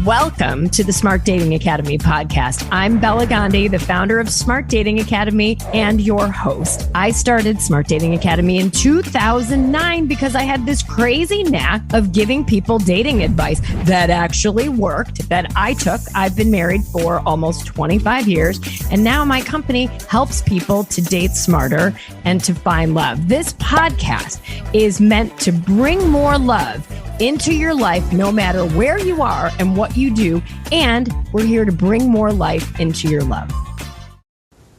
Welcome to the Smart Dating Academy podcast. I'm Bela Gandhi, the founder of Smart Dating Academy and your host. I started Smart Dating Academy in 2009 because I had this crazy knack of giving people dating advice that actually worked, that I took. I've been married for almost 25 years, and now my company helps people to date smarter and to find love. This podcast is meant to bring more love into your life, no matter where you are and what you do. And we're here to bring more life into your love.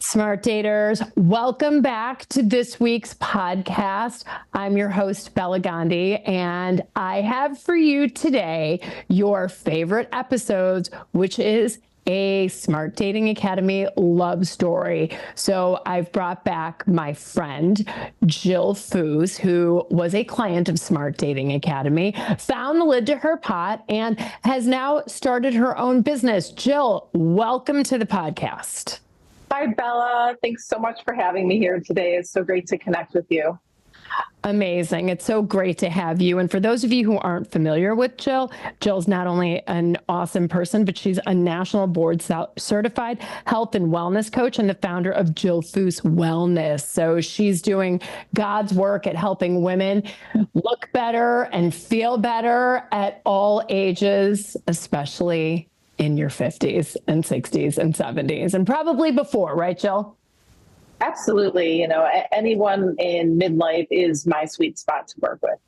Smart daters, welcome back to this week's podcast. I'm your host, Bela Gandhi, and I have for you today your favorite episodes, which is a Smart Dating Academy love story. So I've brought back my friend, Jill Foos, who was a client of Smart Dating Academy, found the lid to her pot, and has now started her own business. Jill, welcome to the podcast. Hi, Bella. Thanks so much for having me here today. It's so great to connect with you. Amazing. It's so great to have you. And for those of you who aren't familiar with Jill, Jill's not only an awesome person, but she's a national board certified health and wellness coach and the founder of Jill Foos Wellness. So she's doing God's work at helping women look better and feel better at all ages, especially in your 50s and 60s and 70s, and probably before, right, Jill? Absolutely. You know, anyone in midlife is my sweet spot to work with.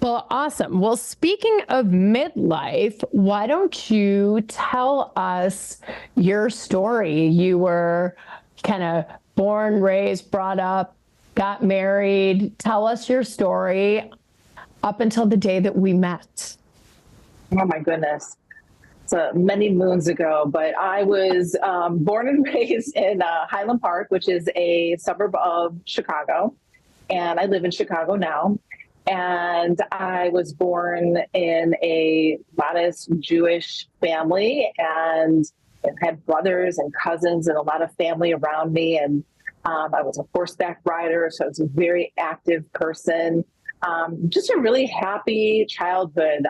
Well, awesome. Well, speaking of midlife, why don't you tell us your story? You were kind of born, raised, brought up, got married. Tell us your story up until the day that we met. Oh, my goodness. Many moons ago, but I was born and raised in Highland Park, which is a suburb of Chicago, and I live in Chicago now. And I was born in a modest Jewish family and had brothers and cousins and a lot of family around me. And I was a horseback rider, so I was a very active person. Just a really happy childhood.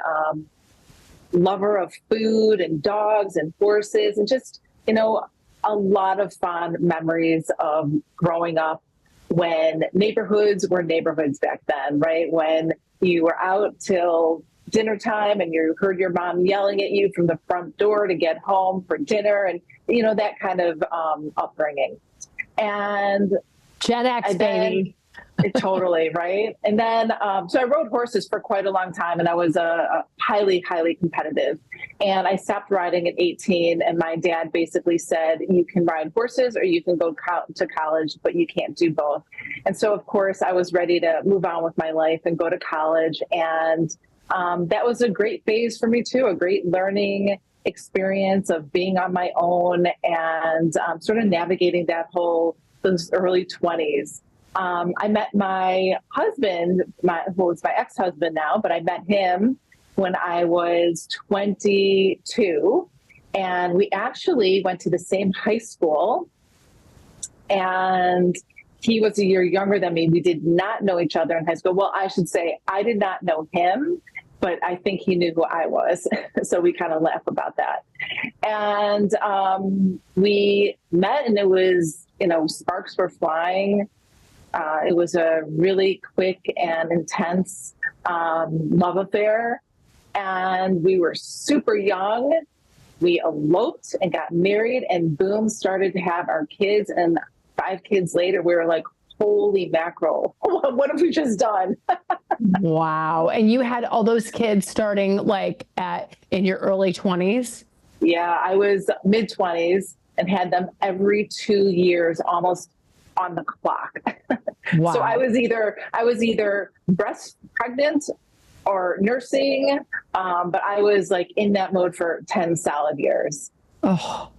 Lover of food and dogs and horses, and just, you know, a lot of fond memories of growing up when neighborhoods were neighborhoods back then, right? When you were out till dinner time and you heard your mom yelling at you from the front door to get home for dinner, and, you know, that kind of upbringing. And Gen X, baby. Totally, right? And then, so I rode horses for quite a long time, and I was a highly, highly competitive. And I stopped riding at 18, and my dad basically said, you can ride horses or you can go to college, but you can't do both. And so, of course, I was ready to move on with my life and go to college. And that was a great phase for me, too, a great learning experience of being on my own and sort of navigating those early 20s. I met my husband, who is my ex-husband now, but I met him when I was 22, and we actually went to the same high school, and he was a year younger than me. We did not know each other in high school. Well, I should say I did not know him, but I think he knew who I was. So we kind of laugh about that. And we met, and it was, you know, sparks were flying. It was a really quick and intense love affair, and we were super young. We eloped and got married, and boom, started to have our kids. And 5 kids later, we were like, holy mackerel, what have we just done? Wow. And you had all those kids starting like in your early 20s? Yeah, I was mid-20s and had them every 2 years, almost on the clock. Wow. So I was either breast pregnant or nursing, but I was like in that mode for 10 solid years. Oh,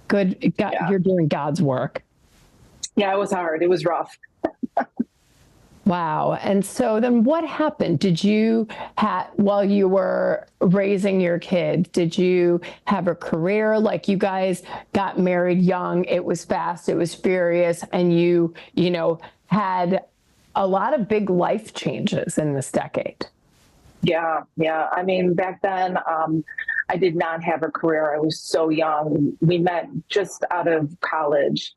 good. God, yeah. You're doing God's work. Yeah, it was hard. It was rough. Wow. And so then what happened? Did you while you were raising your kids, did you have a career? Like, you guys got married young, it was fast, it was furious, and you had a lot of big life changes in this decade. Yeah. I mean, back then, I did not have a career. I was so young. We met just out of college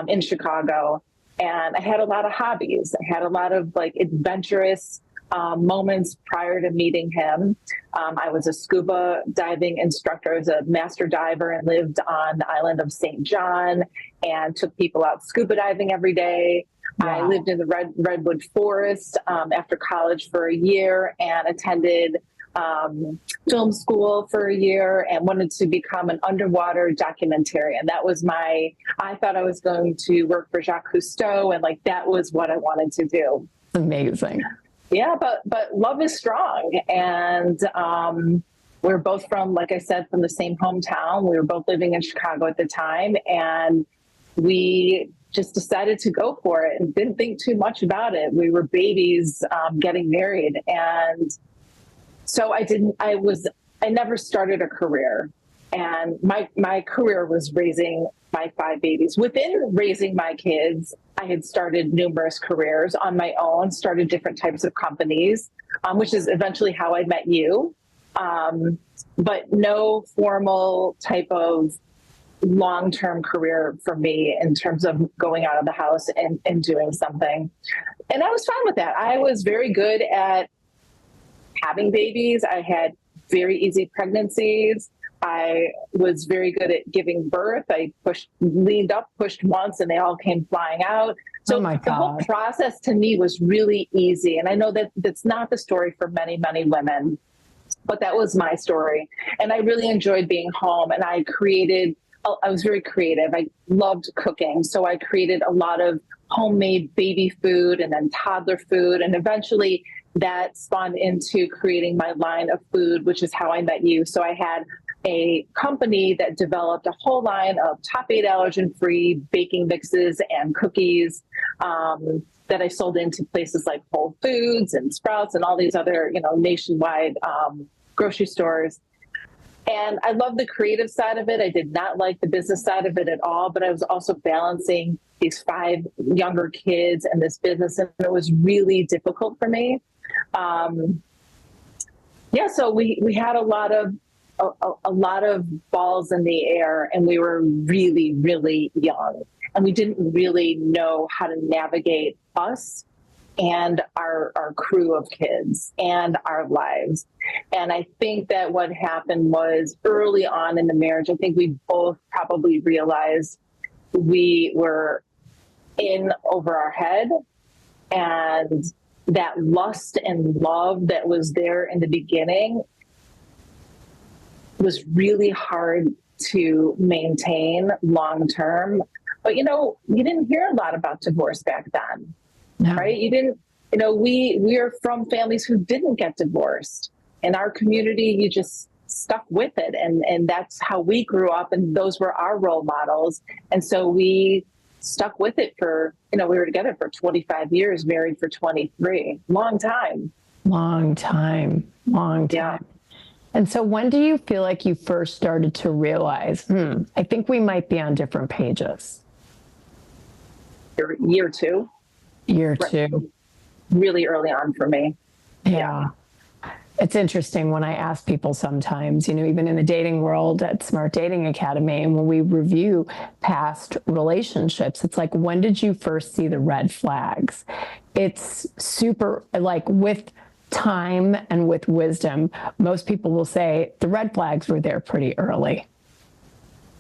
in Chicago. And I had a lot of hobbies. I had a lot of like adventurous moments prior to meeting him. I was a scuba diving instructor. I was a master diver and lived on the island of St. John and took people out scuba diving every day. Wow. I lived in the redwood forest after college for a year and attended film school for a year and wanted to become an underwater documentarian. That was I thought I was going to work for Jacques Cousteau, and like that was what I wanted to do. Amazing. Yeah, but love is strong. And we're both from, like I said, from the same hometown. We were both living in Chicago at the time, and we just decided to go for it and didn't think too much about it. We were babies getting married. And so I never started a career. And my career was raising my 5 babies. Within raising my kids, I had started numerous careers on my own, started different types of companies, which is eventually how I met you. But no formal type of long-term career for me in terms of going out of the house and doing something. And I was fine with that. I was very good at having babies. I had very easy pregnancies. I was very good at giving birth. I leaned up, pushed once, and they all came flying out. So the whole process to me was really easy. And I know that that's not the story for many, many women, but that was my story. And I really enjoyed being home, and I was very creative. I loved cooking. So I created a lot of homemade baby food and then toddler food. And eventually that spawned into creating my line of food, which is how I met you. So I had a company that developed a whole line of top 8 allergen-free baking mixes and cookies that I sold into places like Whole Foods and Sprouts and all these other, nationwide grocery stores. And I love the creative side of it. I did not like the business side of it at all, but I was also balancing these 5 younger kids and this business, and it was really difficult for me. So we had a lot of balls in the air, and we were really, really young, and we didn't really know how to navigate us and our crew of kids and our lives. And I think that what happened was early on in the marriage, I think we both probably realized we were in over our head, and that lust and love that was there in the beginning was really hard to maintain long term. But, you didn't hear a lot about divorce back then. No. Right? You didn't, we are from families who didn't get divorced. In our community, you just stuck with it. And that's how we grew up. And those were our role models. And so we stuck with it for, we were together for 25 years, married for 23. Long time. Yeah. And so when do you feel like you first started to realize, I think we might be on different pages? Year 2. Year 2. Really early on for me. Yeah. It's interesting when I ask people sometimes, even in the dating world at Smart Dating Academy, and when we review past relationships, it's like, when did you first see the red flags? It's super, like, with time and with wisdom, most people will say the red flags were there pretty early.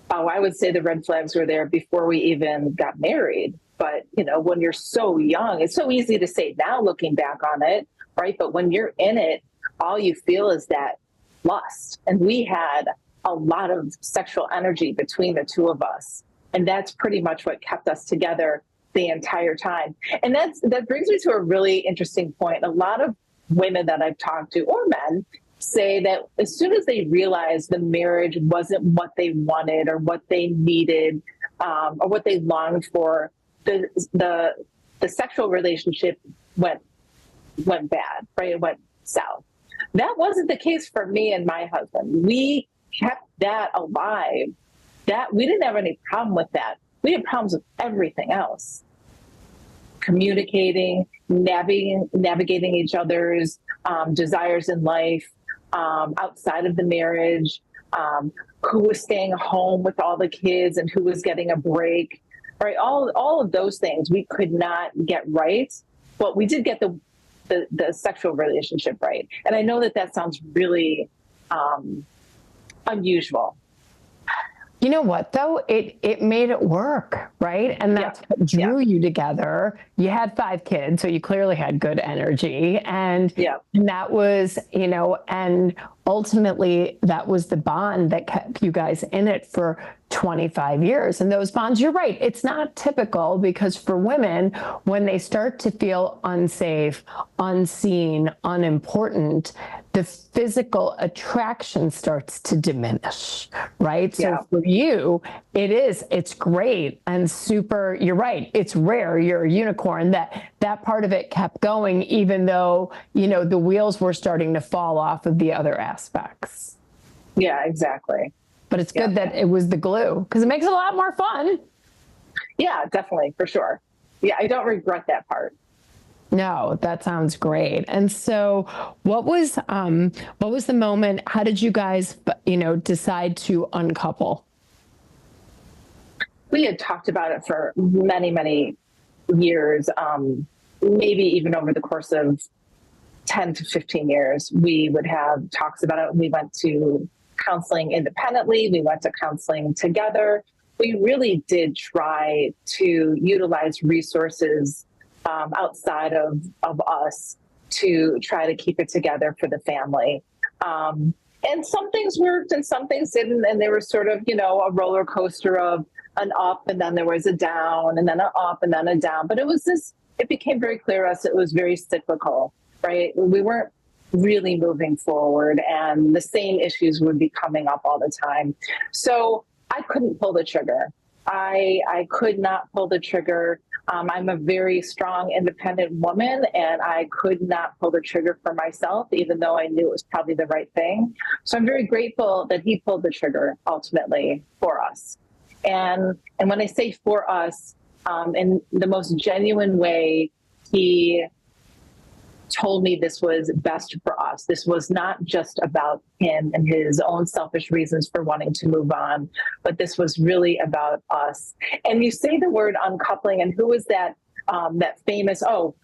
Oh, I would say the red flags were there before we even got married. But, when you're so young, it's so easy to say now looking back on it, right? But when you're in it, all you feel is that lust. And we had a lot of sexual energy between the two of us. And that's pretty much what kept us together the entire time. And that brings me to a really interesting point. A lot of women that I've talked to, or men, say that as soon as they realized the marriage wasn't what they wanted or what they needed or what they longed for, the sexual relationship went bad, right? It went south. That wasn't the case for me and my husband. We kept that alive. That we didn't have any problem with that. We had problems with everything else. Communicating, navigating each other's desires in life, outside of the marriage, who was staying home with all the kids and who was getting a break, right? All of those things we could not get right, but we did get the sexual relationship right. And I know that sounds really unusual. You know what, though? It made it work, right? And that's what drew you together. You had 5 kids, so you clearly had good energy. And that was, and ultimately that was the bond that kept you guys in it for 25 years. And those bonds, you're right, it's not typical, because for women, when they start to feel unsafe, unseen, unimportant, the physical attraction starts to diminish, right? So for you, it's great and super, you're right, it's rare, you're a unicorn, that part of it kept going, even though, the wheels were starting to fall off of the other aspects. Yeah, exactly. But it's good that it was the glue, because it makes it a lot more fun. Yeah, definitely, for sure. Yeah, I don't regret that part. No, that sounds great. And so what was the moment? How did you guys, decide to uncouple? We had talked about it for many, many years, maybe even over the course of 10 to 15 years. We would have talks about it. We went to counseling independently. We went to counseling together. We really did try to utilize resources outside of us to try to keep it together for the family. And some things worked and some things didn't. And there was sort of, a roller coaster of an up, and then there was a down, and then an up, and then a down. But it became very clear to us it was very cyclical, right? We weren't really moving forward, and the same issues would be coming up all the time. So I couldn't pull the trigger. I could not pull the trigger. I'm a very strong, independent woman, and I could not pull the trigger for myself, even though I knew it was probably the right thing. So I'm very grateful that he pulled the trigger ultimately for us. And when I say for us, in the most genuine way, he told me this was best for us. This was not just about him and his own selfish reasons for wanting to move on, but this was really about us. And you say the word uncoupling, and who was that famous, who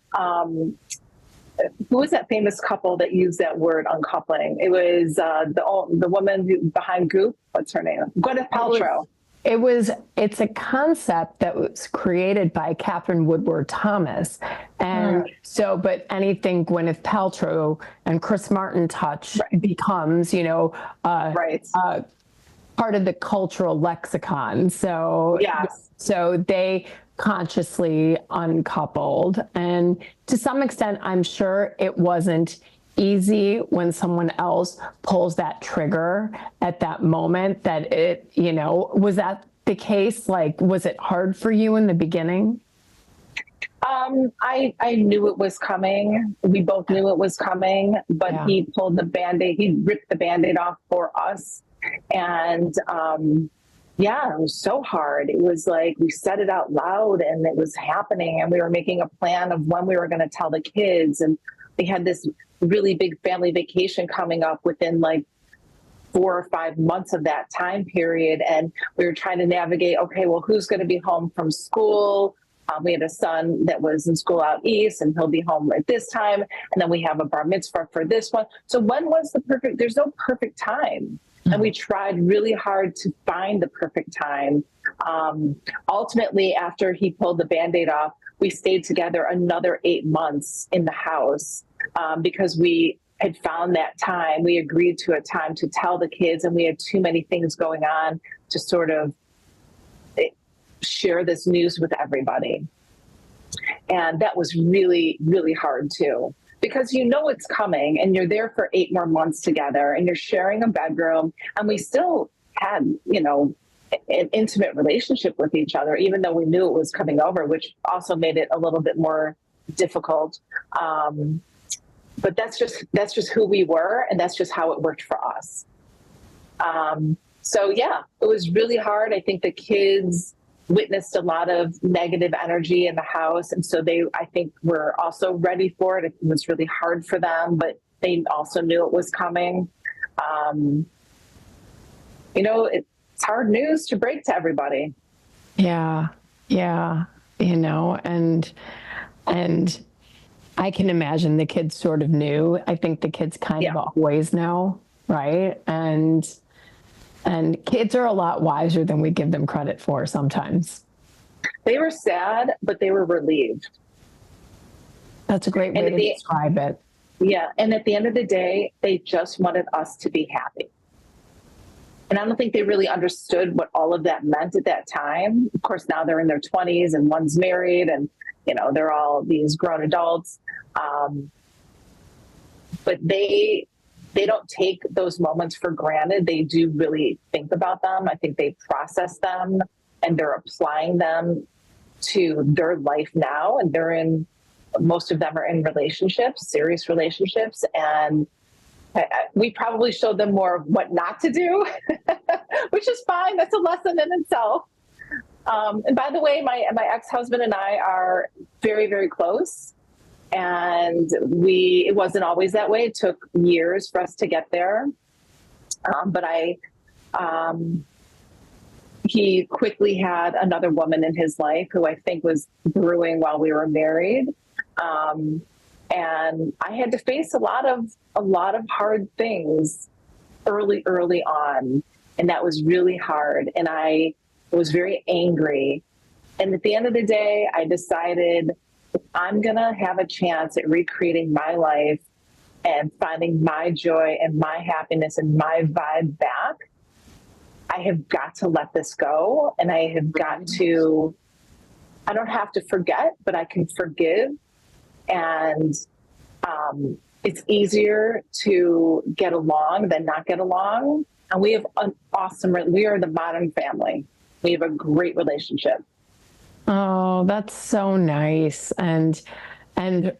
was that famous couple that used that word uncoupling? It was the woman behind Goop. What's her name? Gwyneth Paltrow. It's a concept that was created by Catherine Woodward Thomas. And but anything Gwyneth Paltrow and Chris Martin touch becomes, part of the cultural lexicon. So, so they consciously uncoupled. And to some extent, I'm sure it wasn't easy when someone else pulls that trigger at that moment, that it, was that the case? Like, was it hard for you in the beginning? I knew it was coming. We both knew it was coming, but he pulled the Band-Aid, he ripped the Band-Aid off for us. And, it was so hard. It was like we said it out loud and it was happening, and we were making a plan of when we were going to tell the kids. And we had this really big family vacation coming up within like 4 or 5 months of that time period. And we were trying to navigate, okay, well, who's going to be home from school? We had a son that was in school out east, and he'll be home at this time. And then we have a bar mitzvah for this one. So when was there's no perfect time. And we tried really hard to find the perfect time. Ultimately, after he pulled the Band-Aid off, we stayed together another 8 months in the house because we had found that time. We agreed to a time to tell the kids, and we had too many things going on to sort of share this news with everybody. And that was really, really hard too, because it's coming, and you're there for 8 more months together, and you're sharing a bedroom, and we still had, an intimate relationship with each other, even though we knew it was coming over, which also made it a little bit more difficult. But that's just who we were, and that's just how it worked for us. So yeah, it was really hard. I think the kids witnessed a lot of negative energy in the house, and so I think were also ready for it. It was really hard for them, but they also knew it was coming. it's hard news to break to everybody. Yeah. Yeah. And I can imagine the kids sort of knew. I think the kids kind of always know, right? And kids are a lot wiser than we give them credit for sometimes. They were sad, but they were relieved. That's a great way to describe it. Yeah. And at the end of the day, they just wanted us to be happy. And I don't think they really understood what all of that meant at that time. Of course, now they're in their 20s and one's married and, they're all these grown adults. But they don't take those moments for granted. They do really think about them. I think they process them and they're applying them to their life now. And most of them are in relationships, serious relationships. And we probably showed them more of what not to do, which is fine. That's a lesson in itself. And by the way, my ex-husband and I are very, very close. And it wasn't always that way. It took years for us to get there. But he quickly had another woman in his life who I think was brewing while we were married. And I had to face a lot of hard things early on. And that was really hard. And I was very angry. And at the end of the day, I decided if I'm going to have a chance at recreating my life and finding my joy and my happiness and my vibe back, I have got to let this go. And I have got to, I don't have to forget, but I can forgive. And it's easier to get along than not get along. And we have we are the modern family. We have a great relationship. Oh, that's so nice and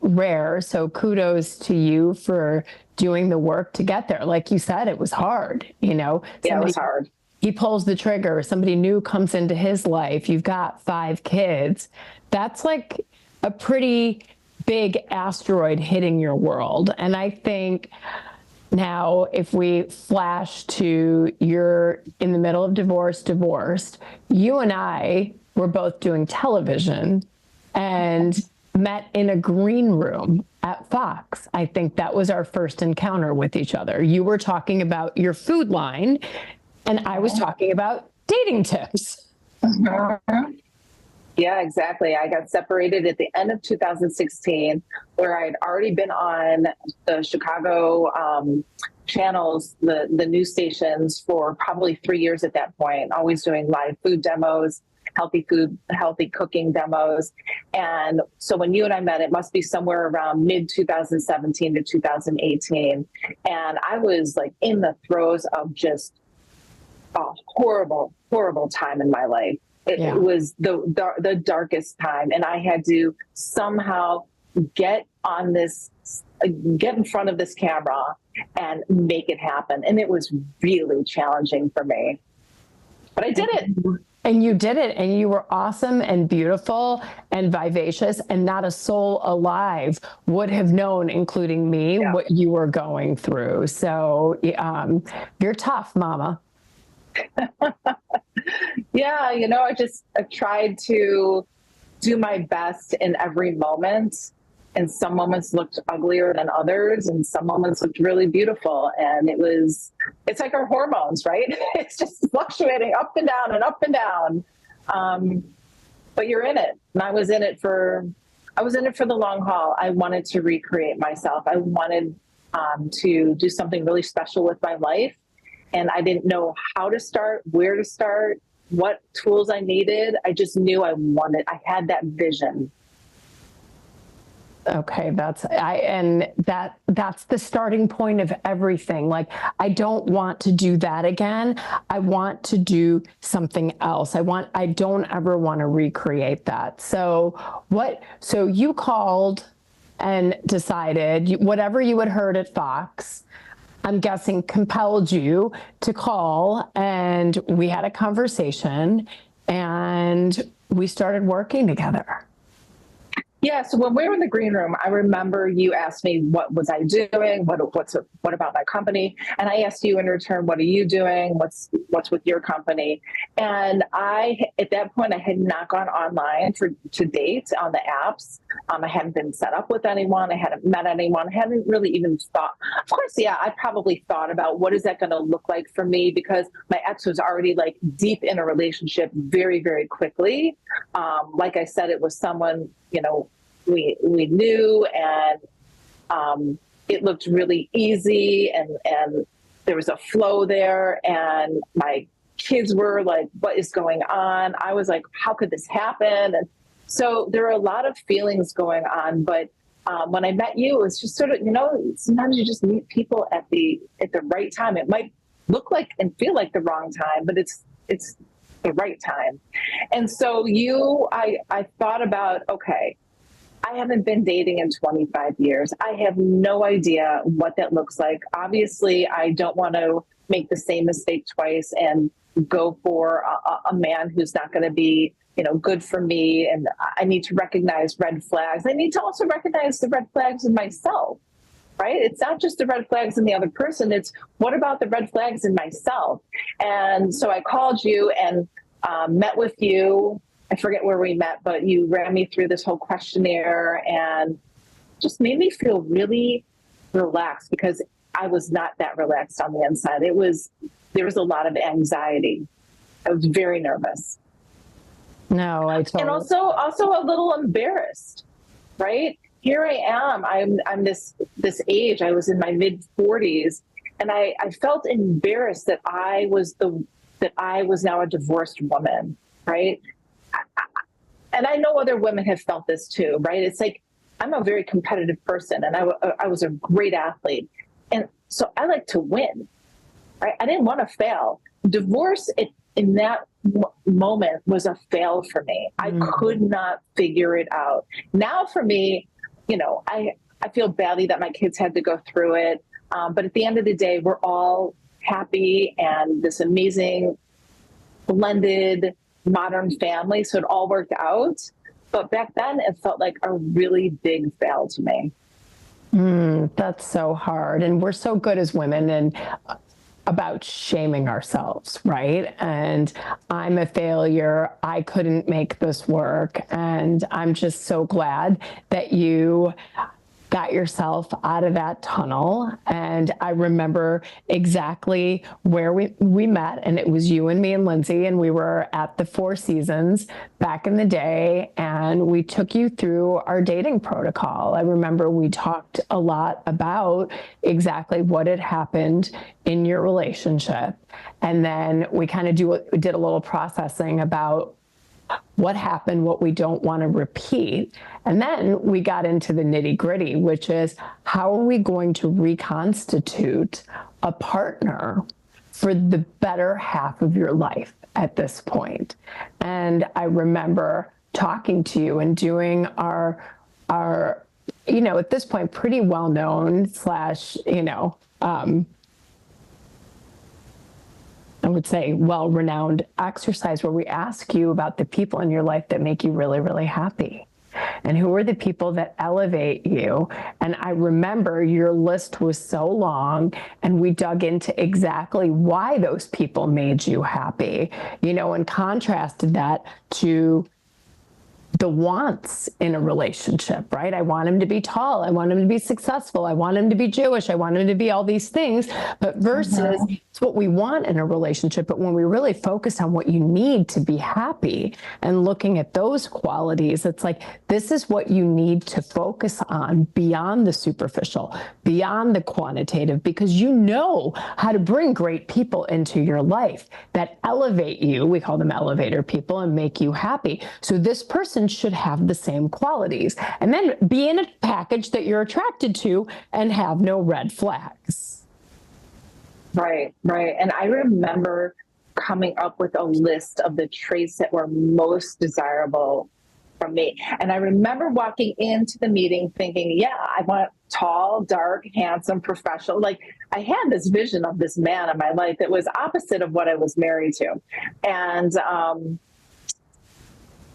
rare. So kudos to you for doing the work to get there. Like you said, it was hard, Yeah, it was hard. He pulls the trigger. Somebody new comes into his life. You've got 5 kids. That's like a pretty big asteroid hitting your world. And I think now if we flash to you're in the middle of divorced, you and I were both doing television and met in a green room at Fox. I think that was our first encounter with each other. You were talking about your food line and I was talking about dating tips. Yeah, exactly. I got separated at the end of 2016, where I'd already been on the Chicago channels, the news stations, for probably 3 years at that point, always doing live food demos, healthy cooking demos. And so when you and I met, it must be somewhere around mid 2017 to 2018. And I was like in the throes of just a horrible, horrible time in my life. It was the darkest time. And I had to somehow get in front of this camera and make it happen. And it was really challenging for me, but I did it. And you did it, and you were awesome and beautiful and vivacious, and not a soul alive would have known, including me, what you were going through. So you're tough, Mama. Yeah, I tried to do my best in every moment. And some moments looked uglier than others, and some moments looked really beautiful. And it's like our hormones, right? It's just fluctuating up and down and up and down. But you're in it. And I was in it for the long haul. I wanted to recreate myself. I wanted to do something really special with my life. And I didn't know how to start, where to start, what tools I needed. I just knew I had that vision. Okay, that's the starting point of everything. Like, I don't want to do that again. I want to do something else. I don't ever want to recreate that. So you called and decided whatever you had heard at Fox, I'm guessing compelled you to call, and we had a conversation and we started working together. Yeah, so when we were in the green room, I remember you asked me what was I doing, what about my company, and I asked you in return, what are you doing, what's with your company, and I at that point I had not gone online to date on the apps. I hadn't been set up with anyone, I hadn't met anyone, I hadn't really even thought. Of course, yeah, I probably thought about what is that going to look like for me because my ex was already like deep in a relationship very, very quickly. Like I said, it was someone, we knew, and it looked really easy, and there was a flow there, and my kids were like, what is going on? I was like, how could this happen? And so there are a lot of feelings going on, but when I met you, it was just sort of, sometimes you just meet people at the right time. It might look like and feel like the wrong time, but it's the right time. And so I thought about, okay, I haven't been dating in 25 years. I have no idea what that looks like. Obviously, I don't want to make the same mistake twice and go for a man who's not going to be, good for me. And I need to recognize red flags. I need to also recognize the red flags in myself, right? It's not just the red flags in the other person. It's what about the red flags in myself? And so I called you and met with you. I forget where we met, but you ran me through this whole questionnaire and just made me feel really relaxed because I was not that relaxed on the inside. There was a lot of anxiety. I was very nervous. No, I totally. And also a little embarrassed, right? Here I am. I'm this age. I was in my mid 40s, and I felt embarrassed that I was now a divorced woman, right? And I know other women have felt this too, right? It's like, I'm a very competitive person, and I was a great athlete. And so I like to win, right? I didn't want to fail. Divorce in that moment was a fail for me. I could not figure it out. Now for me, I feel badly that my kids had to go through it. But at the end of the day, we're all happy and this amazing blended modern family. So it all worked out. But back then it felt like a really big fail to me. That's so hard. And we're so good as women and about shaming ourselves, right? And I'm a failure. I couldn't make this work. And I'm just so glad that you got yourself out of that tunnel. And I remember exactly where we met, and it was you and me and Lindsay, and we were at the Four Seasons back in the day, and we took you through our dating protocol. I remember we talked a lot about exactly what had happened in your relationship. And then we kind of did a little processing about what happened, what we don't want to repeat. And then we got into the nitty gritty, which is how are we going to reconstitute a partner for the better half of your life at this point? And I remember talking to you and doing our at this point, pretty well-known I would say well-renowned exercise where we ask you about the people in your life that make you really, really happy. And who are the people that elevate you? And I remember your list was so long, and we dug into exactly why those people made you happy, and contrasted that to the wants in a relationship, right? I want him to be tall. I want him to be successful. I want him to be Jewish. I want him to be all these things. But versus it's what we want in a relationship. But when we really focus on what you need to be happy and looking at those qualities, it's like, this is what you need to focus on beyond the superficial, beyond the quantitative, because you know how to bring great people into your life that elevate you. We call them elevator people, and make you happy. So this person should have the same qualities, and then be in a package that you're attracted to and have no red flags. Right. And I remember coming up with a list of the traits that were most desirable from me. And I remember walking into the meeting thinking, yeah, I want tall, dark, handsome, professional. Like, I had this vision of this man in my life that was opposite of what I was married to. And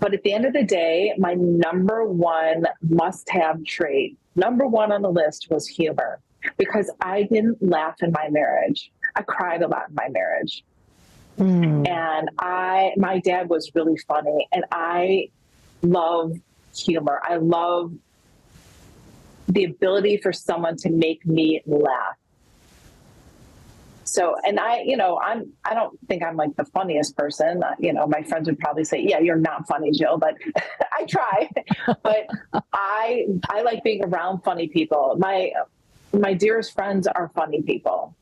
But at the end of the day, my number one must-have trait, number one on the list, was humor, because I didn't laugh in my marriage. I cried a lot in my marriage. And my dad was really funny, and I love humor. I love the ability for someone to make me laugh. So, and I don't think I'm like the funniest person. My friends would probably say, yeah, you're not funny, Jill, but I try. But I like being around funny people. My dearest friends are funny people.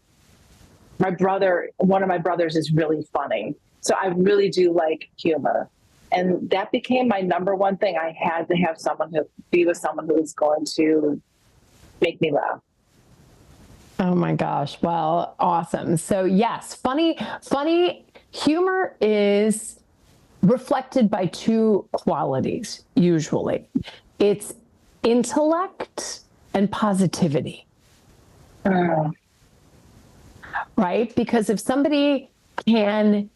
One of my brothers is really funny. So I really do like humor. And that became my number one thing. I had to have be with someone who was going to make me laugh. Oh my gosh. Well, awesome. So yes, funny humor is reflected by two qualities, usually. It's intellect and positivity. Right? Because if somebody can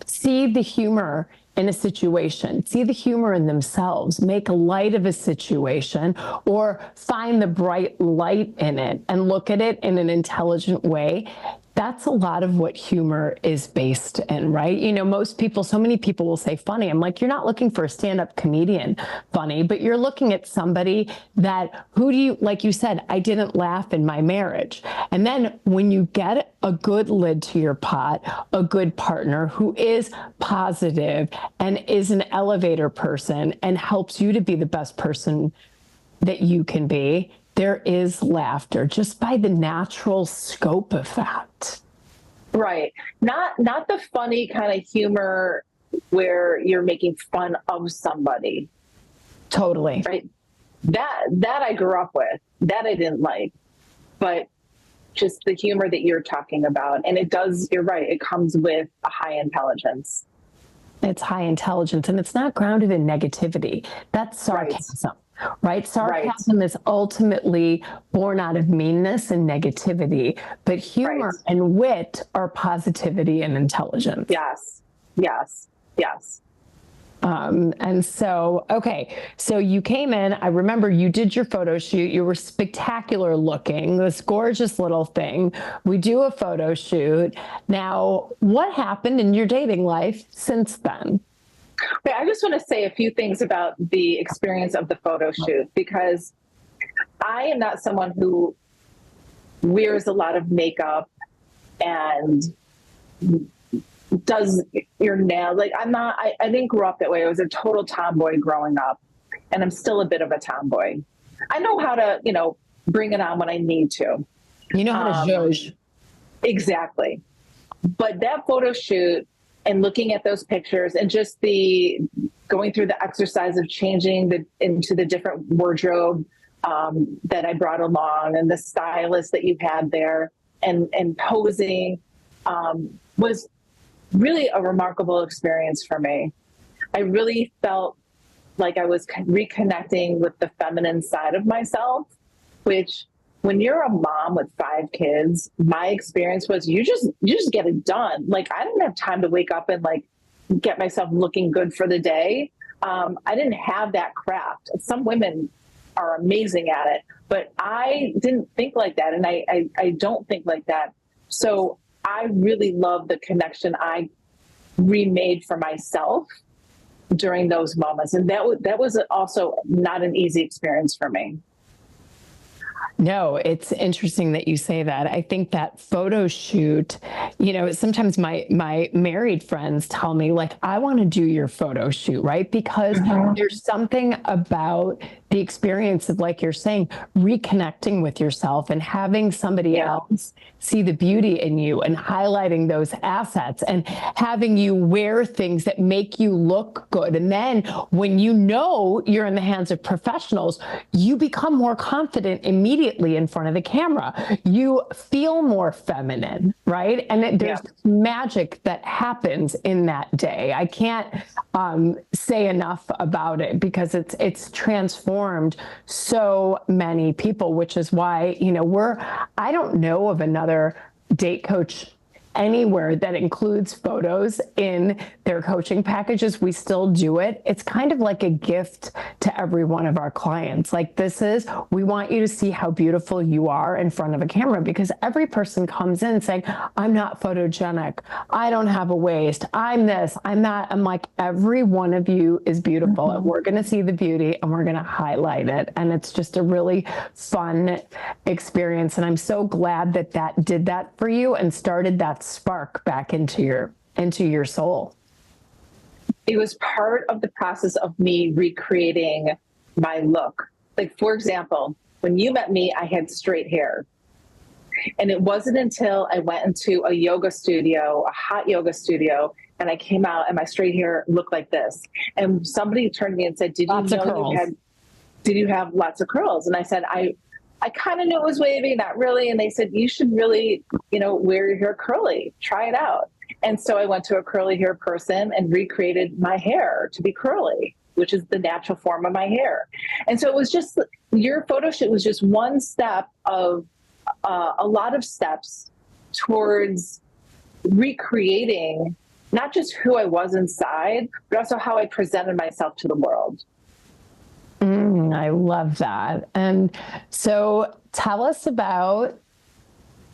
see the humor in a situation, see the humor in themselves, make light of a situation, or find the bright light in it and look at it in an intelligent way, that's a lot of what humor is based in, right? So many people will say funny. I'm like, you're not looking for a stand-up comedian funny, but you're looking at somebody like you said, I didn't laugh in my marriage. And then when you get a good lid to your pot, a good partner who is positive and is an elevator person and helps you to be the best person that you can be, there is laughter just by the natural scope of that. Right. Not the funny kind of humor where you're making fun of somebody. Totally. Right. That I grew up with, that I didn't like, but just the humor that you're talking about. And you're right. It comes with a high intelligence. It's high intelligence, and it's not grounded in negativity. That's sarcasm. Right? Sarcasm is ultimately born out of meanness and negativity, but humor and wit are positivity and intelligence. Yes. And so, okay, so you came in, I remember you did your photo shoot, you were spectacular looking, this gorgeous little thing. We do a photo shoot. Now, what happened in your dating life since then? Okay, I just want to say a few things about the experience of the photo shoot, because I am not someone who wears a lot of makeup and does your nails. Like I didn't grow up that way. I was a total tomboy growing up, and I'm still a bit of a tomboy. I know how to, bring it on when I need to. You know how to zhuzh. Exactly. But that photo shoot, and looking at those pictures and just going through the exercise of changing into the different wardrobe that I brought along, and the stylist that you had there, and posing was really a remarkable experience for me. I really felt like I was reconnecting with the feminine side of myself, which when you're a mom with 5 kids, my experience was you just get it done. Like, I didn't have time to wake up and get myself looking good for the day. I didn't have that craft. Some women are amazing at it, but I didn't think like that. And I don't think like that. So I really love the connection I remade for myself during those moments. And that was also not an easy experience for me. No, it's interesting that you say that. I think that photo shoot, sometimes my married friends tell me, like, I want to do your photo shoot, right? Because there's something about the experience of, like you're saying, reconnecting with yourself and having somebody else see the beauty in you and highlighting those assets and having you wear things that make you look good. And then when you're in the hands of professionals, you become more confident immediately in front of the camera. You feel more feminine, right? And there's magic that happens in that day. I can't say enough about it, because it's transformed so many people, which is why, I don't know of another date coach anywhere that includes photos in their coaching packages. We still do it. It's kind of like a gift to every one of our clients. Like we want you to see how beautiful you are in front of a camera, because every person comes in saying, I'm not photogenic. I don't have a waist. I'm this, I'm that. I'm like, every one of you is beautiful, and we're going to see the beauty and we're going to highlight it. And it's just a really fun experience. And I'm so glad that did that for you and started that spark back into your soul. It was part of the process of me recreating my look. Like, for example, when you met me, I had straight hair. And it wasn't until I went into a yoga studio, a hot yoga studio, and I came out and my straight hair looked like this. And somebody turned to me and said, did you have lots of curls? And I said, I kind of knew it was wavy, not really. And they said, you should really, wear your hair curly, try it out. And so I went to a curly hair person and recreated my hair to be curly, which is the natural form of my hair. And so it was just, your photo shoot was just one step of a lot of steps towards recreating not just who I was inside, but also how I presented myself to the world. I love that. And so tell us about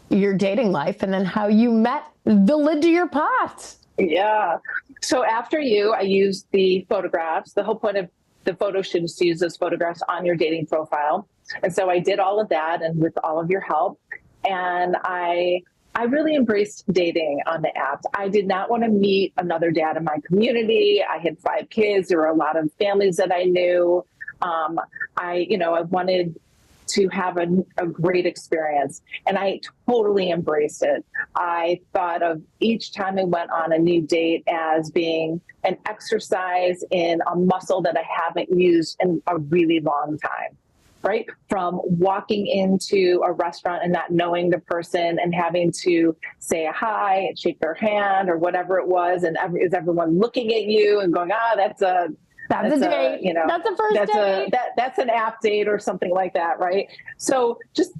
your dating life and then how you met the lid to your pot. Yeah. So after I used the photographs. The whole point of the photo shoot is to use those photographs on your dating profile. And so I did all of that, and with all of your help. And I really embraced dating on the apps. I did not want to meet another dad in my community. I had 5 kids. There were a lot of families that I knew. I wanted to have a great experience, and I totally embraced it. I thought of each time I went on a new date as being an exercise in a muscle that I haven't used in a really long time. Right? From walking into a restaurant and not knowing the person and having to say hi and shake their hand or whatever it was. And is everyone looking at you and going, that's a date. That's a first date. That's an app date or something like that. Right. So just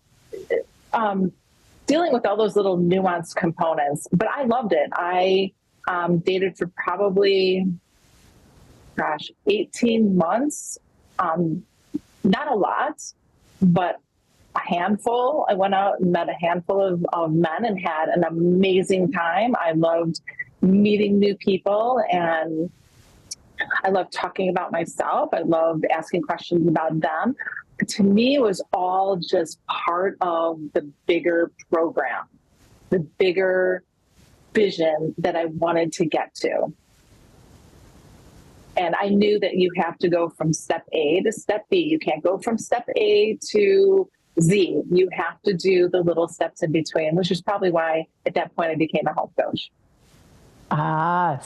dealing with all those little nuanced components, but I loved it. I dated for probably, 18 months. Not a lot, but a handful. I went out and met a handful of men and had an amazing time. I loved meeting new people, and I loved talking about myself. I loved asking questions about them. To me, it was all just part of the bigger program, the bigger vision that I wanted to get to. And I knew that you have to go from step A to step B. You can't go from step A to Z. You have to do the little steps in between, which is probably why at that point I became a health coach.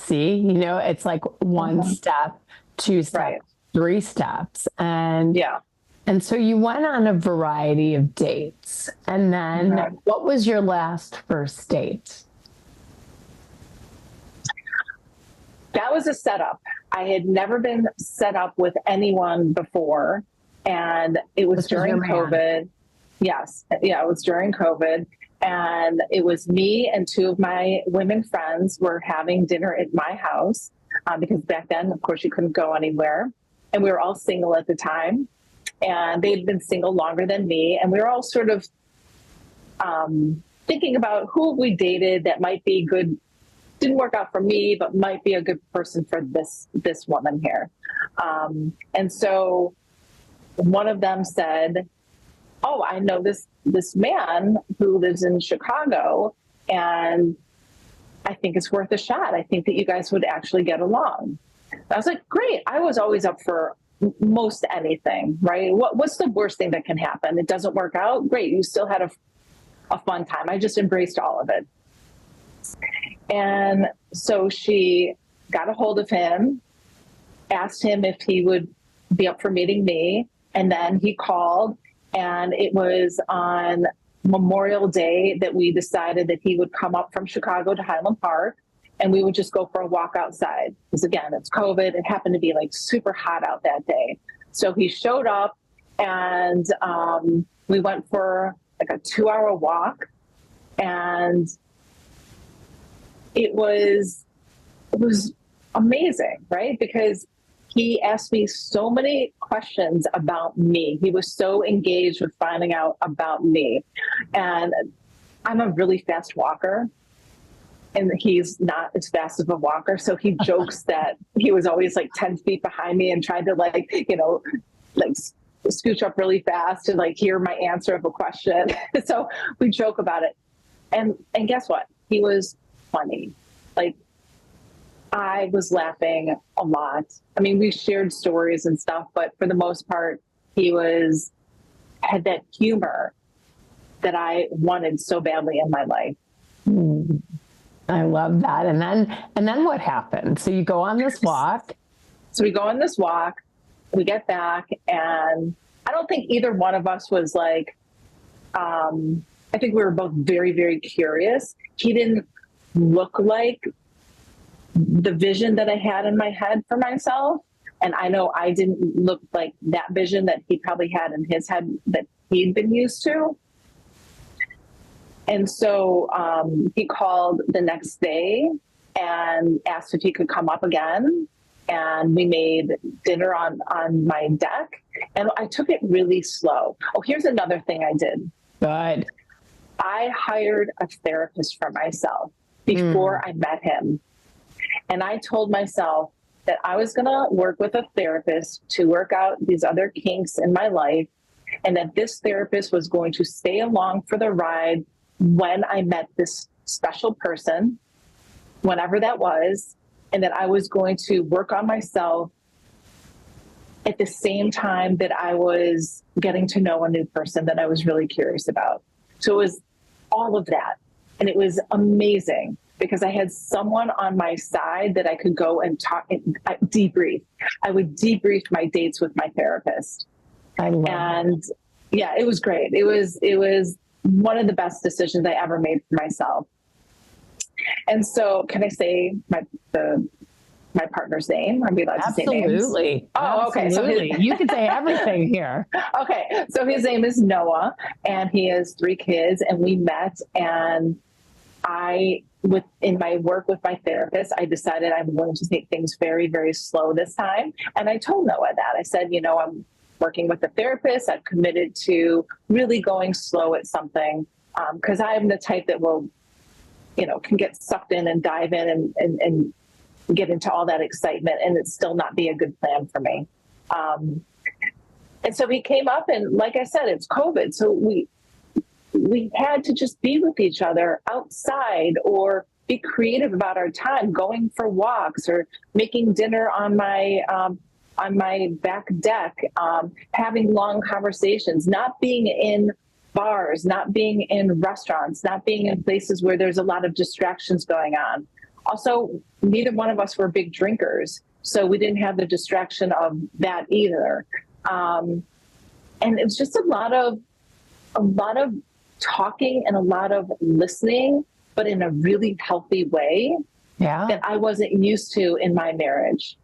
See, it's like one step, 2 steps, right. 3 steps. And so you went on a variety of dates. And then what was your last first date? That was a setup. I had never been set up with anyone before. And it was during COVID. Yes. Yeah, it was during COVID. And it was me and 2 of my women friends were having dinner at my house because back then, of course, you couldn't go anywhere. And we were all single at the time. And they'd been single longer than me. And we were all sort of thinking about who we dated that might be good. Didn't work out for me, but might be a good person for this woman here. And so one of them said, oh, I know this man who lives in Chicago, and I think it's worth a shot. I think that you guys would actually get along. I was like, great. I was always up for most anything, right? What's the worst thing that can happen? It doesn't work out. Great. You still had a fun time. I just embraced all of it. And so she got a hold of him, asked him if he would be up for meeting me. And then he called, and it was on Memorial Day that we decided that he would come up from Chicago to Highland Park, and we would just go for a walk outside. Because again, it's COVID. It happened to be like super hot out that day. So he showed up, and we went for like a 2-hour walk, and it was amazing, right? Because he asked me so many questions about me. He was so engaged with finding out about me. And I'm a really fast walker, and he's not as fast of a walker. So he jokes that he was always like 10 feet behind me and tried to like scooch up really fast to like hear my answer of a question. So we joke about it. And guess what? He was funny. Like, I was laughing a lot. I mean, we shared stories and stuff, but for the most part, he had that humor that I wanted so badly in my life. I love that. And then what happened? So you go on this walk. So we go on this walk, we get back, and I don't think either one of us was like, I think we were both very, very curious. He didn't look like the vision that I had in my head for myself. And I know I didn't look like that vision that he probably had in his head that he'd been used to. And so he called the next day and asked if he could come up again. And we made dinner on my deck. And I took it really slow. Oh, here's another thing I did. Good. I hired a therapist for myself before I met him. And I told myself that I was going to work with a therapist to work out these other kinks in my life, and that this therapist was going to stay along for the ride when I met this special person, whenever that was, and that I was going to work on myself at the same time that I was getting to know a new person that I was really curious about. So it was all of that. And it was amazing because I had someone on my side that I could go and talk and debrief. I would debrief my dates with my therapist. I love and that. Yeah, it was great. It was one of the best decisions I ever made for myself. And so, can I say my partner's name? Are we allowed to say names? Absolutely. Oh, okay. Absolutely. So you can say everything here. Okay. So his name is Noah, and he has 3 kids, and we met, and in my work with my therapist, I decided I'm going to take things very, very slow this time. And I told Noah that. I said, I'm working with a therapist. I've committed to really going slow at something because I'm the type that will, can get sucked in and dive in and get into all that excitement, and it's still not be a good plan for me. And so he came up, and like I said, it's COVID. So we had to just be with each other outside or be creative about our time, going for walks or making dinner on my back deck, having long conversations, not being in bars, not being in restaurants, not being in places where there's a lot of distractions going on. Also, neither one of us were big drinkers, so we didn't have the distraction of that either. And it was just a lot of talking and a lot of listening, but in a really healthy way that I wasn't used to in my marriage.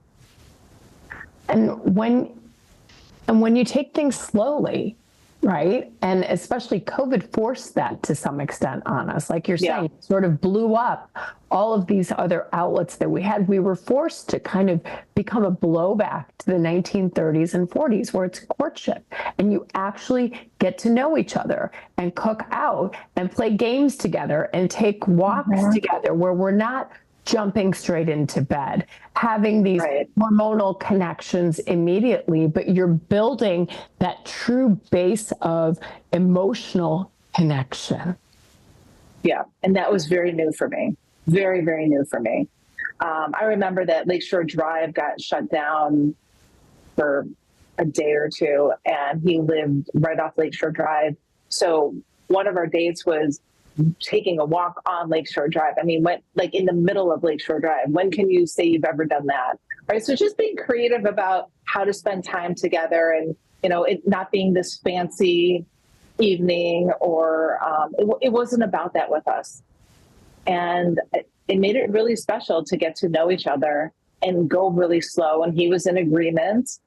And when you take things slowly, right? And especially COVID forced that to some extent on us. Like you're saying, it sort of blew up all of these other outlets that we had. We were forced to kind of become a blowback to the 1930s and 40s where it's courtship and you actually get to know each other and cook out and play games together and take walks together where we're not jumping straight into bed, having these hormonal connections immediately, but you're building that true base of emotional connection. Yeah. And that was very new for me. Very, very new for me. I remember that Lakeshore Drive got shut down for a day or two, and he lived right off Lakeshore Drive. So one of our dates was taking a walk on Lakeshore Drive. I mean, like in the middle of Lakeshore Drive. When can you say you've ever done that? Right. So just being creative about how to spend time together, and, it not being this fancy evening or it wasn't about that with us. And it made it really special to get to know each other and go really slow. And he was in agreement.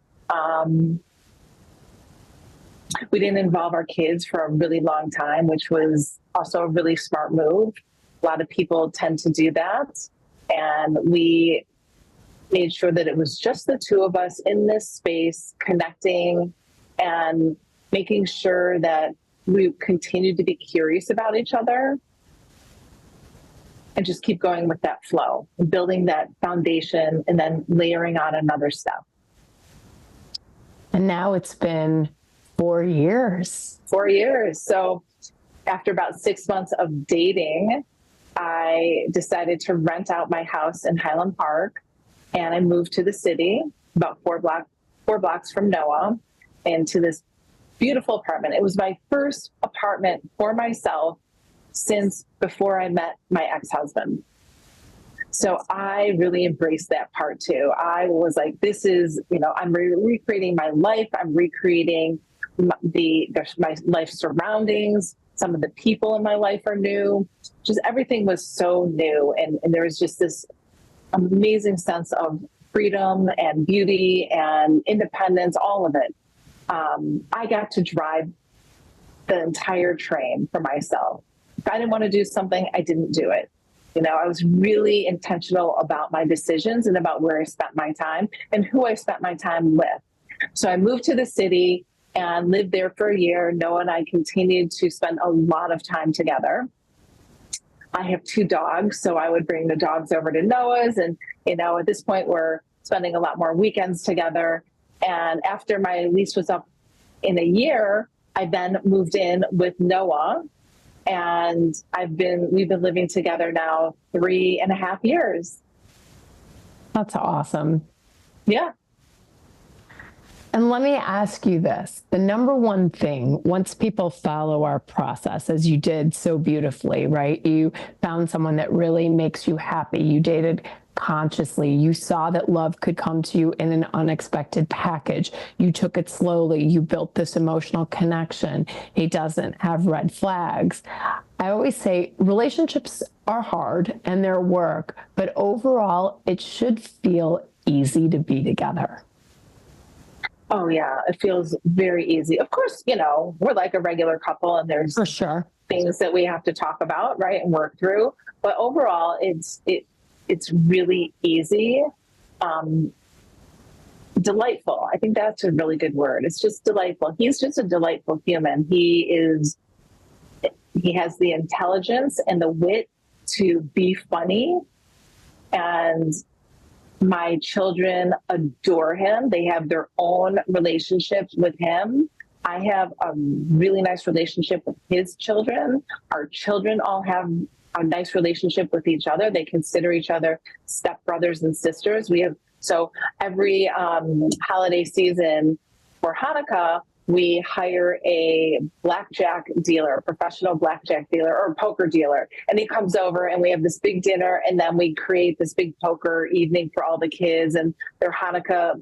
We didn't involve our kids for a really long time, which was also a really smart move. A lot of people tend to do that. And we made sure that it was just the two of us in this space, connecting and making sure that we continued to be curious about each other and just keep going with that flow, and building that foundation and then layering on another step. And now it's been 4 years. 4 years. So after about 6 months of dating, I decided to rent out my house in Highland Park, and I moved to the city about four blocks from Noah, into this beautiful apartment. It was my first apartment for myself since before I met my ex-husband. So I really embraced that part too. I was like, this is, I'm recreating my life. I'm recreating my life surroundings. Some of the people in my life are new. Just everything was so new. And there was just this amazing sense of freedom and beauty and independence, all of it. I got to drive the entire train for myself. If I didn't want to do something, I didn't do it. I was really intentional about my decisions and about where I spent my time and who I spent my time with. So I moved to the city and lived there for a year. Noah and I continued to spend a lot of time together. I have 2 dogs, so I would bring the dogs over to Noah's. And, at this point, we're spending a lot more weekends together. And after my lease was up in a year, I then moved in with Noah. And we've been living together now 3.5 years. That's awesome. Yeah. And let me ask you this. The number one thing, once people follow our process, as you did so beautifully, right? You found someone that really makes you happy. You dated consciously. You saw that love could come to you in an unexpected package. You took it slowly. You built this emotional connection. He doesn't have red flags. I always say relationships are hard and they're work, but overall, it should feel easy to be together. Oh, yeah. It feels very easy. Of course, we're like a regular couple, and there's for sure things that we have to talk about, right, and work through. But overall, it's really easy, delightful. I think that's a really good word. It's just delightful. He's just a delightful human. He has the intelligence and the wit to be funny, and my children adore him. They have their own relationships with him. I have a really nice relationship with his children. Our children all have a nice relationship with each other. They consider each other stepbrothers and sisters. So every holiday season for Hanukkah, we hire a blackjack dealer, a professional blackjack dealer or poker dealer. And he comes over and we have this big dinner, and then we create this big poker evening for all the kids, and their Hanukkah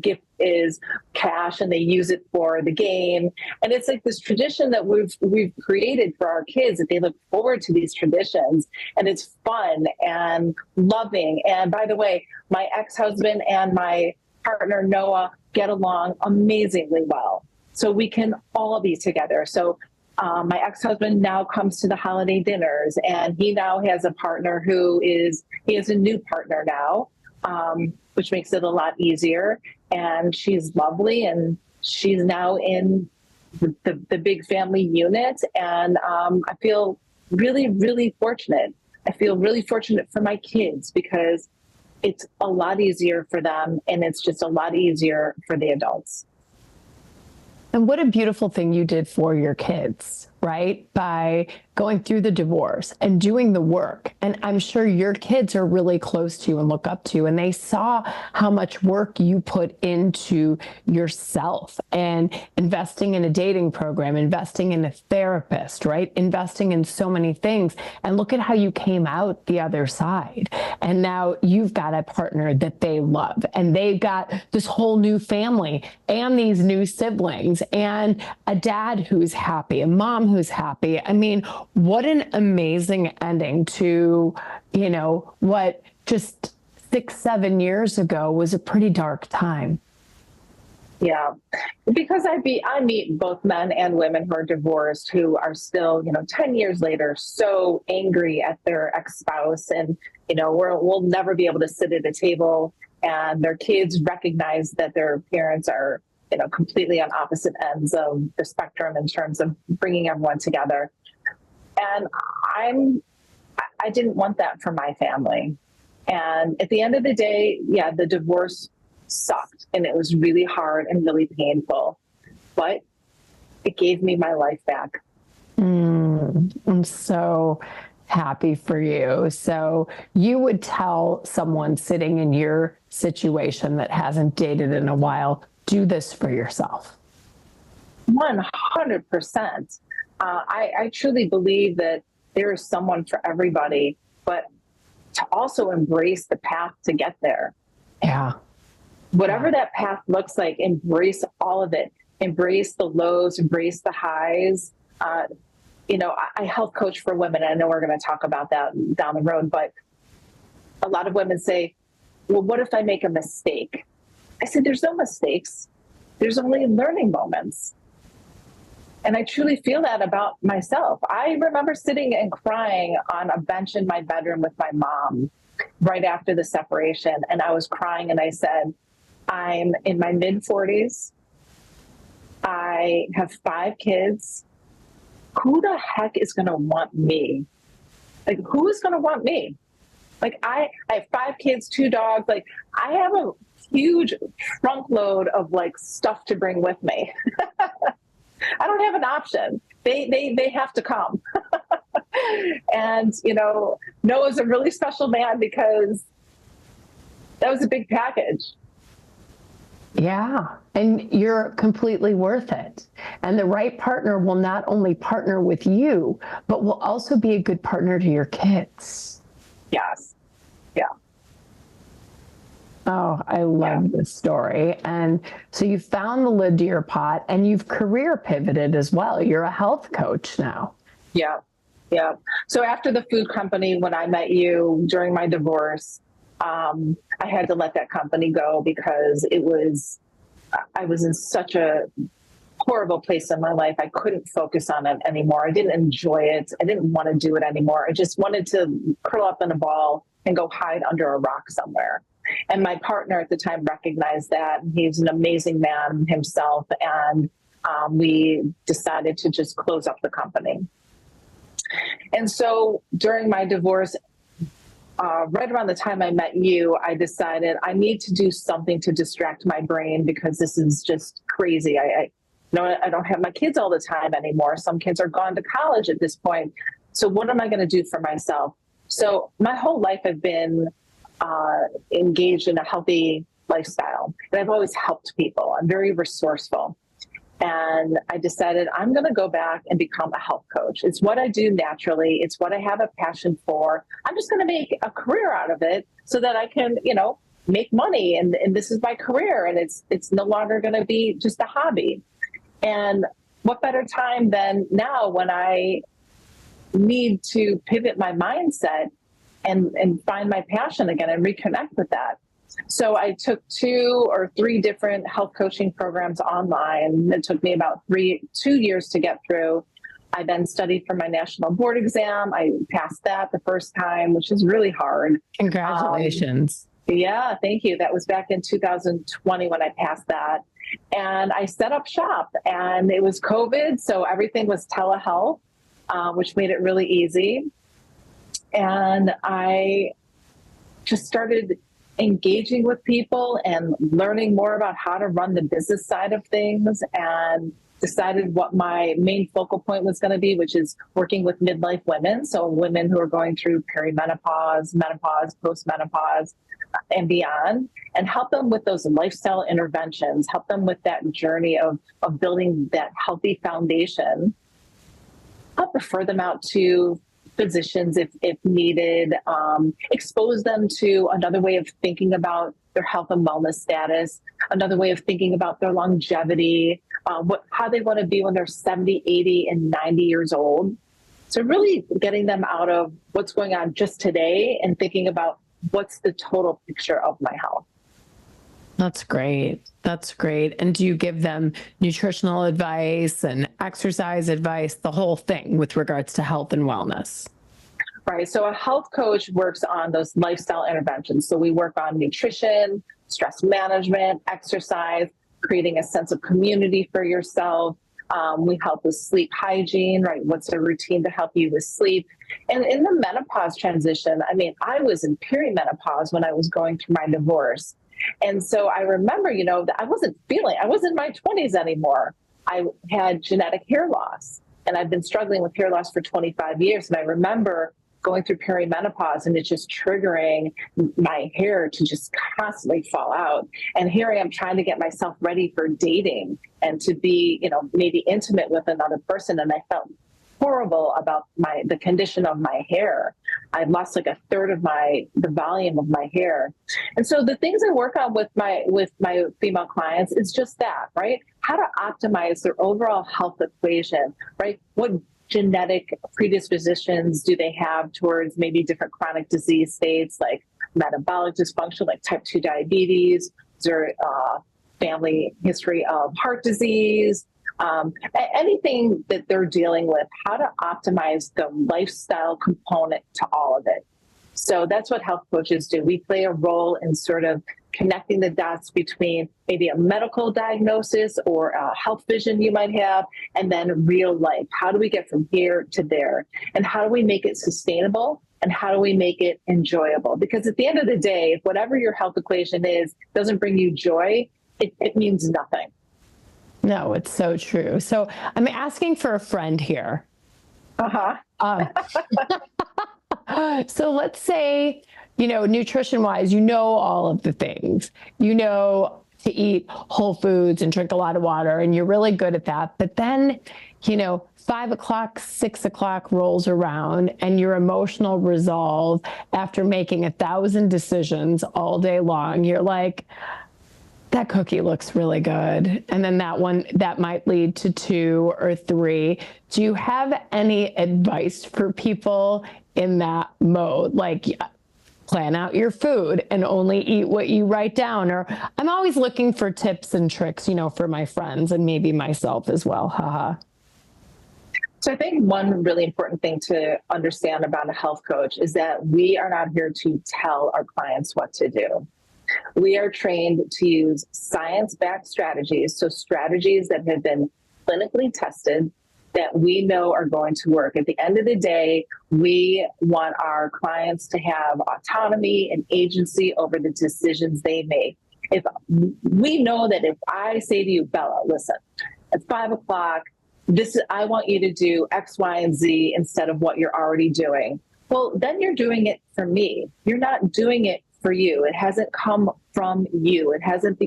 gift is cash, and they use it for the game. And it's like this tradition that we've created for our kids, that they look forward to these traditions, and it's fun and loving. And by the way, my ex-husband and my partner Noah get along amazingly well, so we can all be together. So my ex-husband now comes to the holiday dinners, and he now has a partner he has a new partner now, which makes it a lot easier. And she's lovely, and she's now in the big family unit. And I feel really, really fortunate. I feel really fortunate for my kids, because it's a lot easier for them, and it's just a lot easier for the adults. And what a beautiful thing you did for your kids, right? By going through the divorce and doing the work. And I'm sure your kids are really close to you and look up to you, and they saw how much work you put into yourself, and investing in a dating program, investing in a therapist, right? Investing in so many things. And look at how you came out the other side. And now you've got a partner that they love, and they've got this whole new family and these new siblings, and a dad who's happy, a mom who's happy. I mean, what an amazing ending to, what just 6-7 years ago was a pretty dark time. Yeah, because I meet both men and women who are divorced who are still, 10 years later, so angry at their ex-spouse, and we'll never be able to sit at a table, and their kids recognize that their parents are, completely on opposite ends of the spectrum in terms of bringing everyone together. And I didn't want that for my family. And at the end of the day, yeah, the divorce sucked and it was really hard and really painful, but it gave me my life back. I'm so happy for you. So you would tell someone sitting in your situation that hasn't dated in a while, do this for yourself. 100%. I truly believe that there is someone for everybody, but to also embrace the path to get there. Yeah. Whatever that path looks like, embrace all of it. Embrace the lows, embrace the highs. I health coach for women. I know we're going to talk about that down the road, but a lot of women say, well, what if I make a mistake? I said, there's no mistakes. There's only learning moments. And I truly feel that about myself. I remember sitting and crying on a bench in my bedroom with my mom right after the separation. And I was crying and I said, I'm in my mid-40s. I have 5 kids. Who the heck is going to want me? Like, who is going to want me? Like, I have 5 kids, 2 dogs. Like, I have a huge trunk load of like stuff to bring with me. I don't have an option. They have to come. And, Noah's a really special man because that was a big package. Yeah. And you're completely worth it. And the right partner will not only partner with you, but will also be a good partner to your kids. Yes. Yeah. Oh, I love this story. And so you found the lid to your pot and you've career pivoted as well. You're a health coach now. Yeah. Yeah. So after the food company, when I met you during my divorce, I had to let that company go because I was in such a horrible place in my life. I couldn't focus on it anymore. I didn't enjoy it. I didn't want to do it anymore. I just wanted to curl up in a ball and go hide under a rock somewhere. And my partner at the time recognized that. He's an amazing man himself. And we decided to just close up the company. And so during my divorce, right around the time I met you, I decided I need to do something to distract my brain because this is just crazy. I don't have my kids all the time anymore. Some kids are gone to college at this point. So what am I going to do for myself? So my whole life I've been engaged in a healthy lifestyle. And I've always helped people. I'm very resourceful. And I decided I'm going to go back and become a health coach. It's what I do naturally. It's what I have a passion for. I'm just going to make a career out of it so that I can, make money. And this is my career. And it's no longer going to be just a hobby. And what better time than now when I need to pivot my mindset and find my passion again and reconnect with that. So I took 2 or 3 different health coaching programs online. It took me about 2 years to get through. I then studied for my national board exam. I passed that the first time, which is really hard. Congratulations. Yeah, thank you. That was back in 2020 when I passed that. And I set up shop, and it was COVID. So everything was telehealth, which made it really easy. And I just started engaging with people and learning more about how to run the business side of things, and decided what my main focal point was going to be, which is working with midlife women. So women who are going through perimenopause, menopause, postmenopause, and beyond, and help them with those lifestyle interventions, help them with that journey of building that healthy foundation, help refer them out to physicians if needed, expose them to another way of thinking about their health and wellness status, another way of thinking about their longevity, how they want to be when they're 70, 80, and 90 years old. So really getting them out of what's going on just today and thinking about what's the total picture of my health. That's great. That's great. And do you give them nutritional advice and exercise advice, the whole thing with regards to health and wellness? Right. So a health coach works on those lifestyle interventions. So we work on nutrition, stress management, exercise, creating a sense of community for yourself. We help with sleep hygiene, right? What's a routine to help you with sleep? And in the menopause transition, I mean, I was in perimenopause when I was going through my divorce. And so I remember, that I wasn't in my 20s anymore. I had genetic hair loss, and I've been struggling with hair loss for 25 years. And I remember going through perimenopause and it's just triggering my hair to just constantly fall out. And here I am trying to get myself ready for dating and to be, maybe intimate with another person. And I felt horrible about the condition of my hair. I lost like a third of the volume of my hair. And so the things I work on with my female clients is just that, right? How to optimize their overall health equation, right? What genetic predispositions do they have towards maybe different chronic disease states like metabolic dysfunction, like type 2 diabetes, is there family history of heart disease, anything that they're dealing with, how to optimize the lifestyle component to all of it. So that's what health coaches do. We play a role in sort of connecting the dots between maybe a medical diagnosis or a health vision you might have, and then real life. How do we get from here to there? And how do we make it sustainable? And how do we make it enjoyable? Because at the end of the day, if whatever your health equation is doesn't bring you joy, it means nothing. No, it's so true. So I'm asking for a friend here. So let's say, nutrition wise, all of the things, to eat whole foods and drink a lot of water, and you're really good at that. But then, 5 o'clock, 6 o'clock rolls around and your emotional resolve after making 1,000 decisions all day long, you're like, that cookie looks really good. And then that might lead to 2 or 3. Do you have any advice for people in that mode? Like, plan out your food and only eat what you write down. Or I'm always looking for tips and tricks, for my friends and maybe myself as well. Haha. So I think one really important thing to understand about a health coach is that we are not here to tell our clients what to do. We are trained to use science-backed strategies, so strategies that have been clinically tested that we know are going to work. At the end of the day, we want our clients to have autonomy and agency over the decisions they make. If we know that if I say to you, Bella, listen, at 5 o'clock, I want you to do X, Y, and Z instead of what you're already doing. Well, then you're doing it for me. You're not doing it for you. It hasn't come from you. It hasn't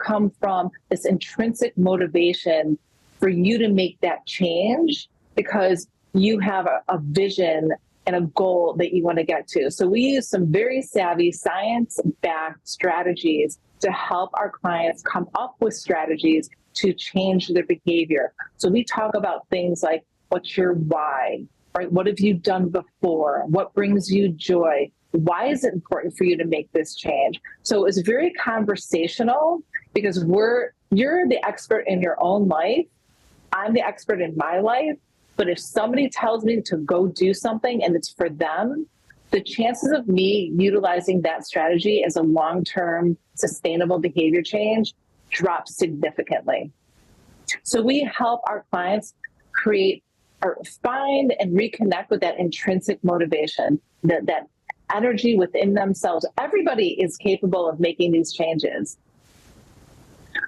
come from this intrinsic motivation for you to make that change because you have a vision and a goal that you want to get to. So we use some very savvy science-backed strategies to help our clients come up with strategies to change their behavior. So we talk about things like, what's your why, right? What have you done before? What brings you joy? Why is it important for you to make this change? So it's very conversational because you're the expert in your own life. I'm the expert in my life. But if somebody tells me to go do something and it's for them, the chances of me utilizing that strategy as a long-term sustainable behavior change drop significantly. So we help our clients create or find and reconnect with that intrinsic motivation, that energy within themselves. Everybody is capable of making these changes.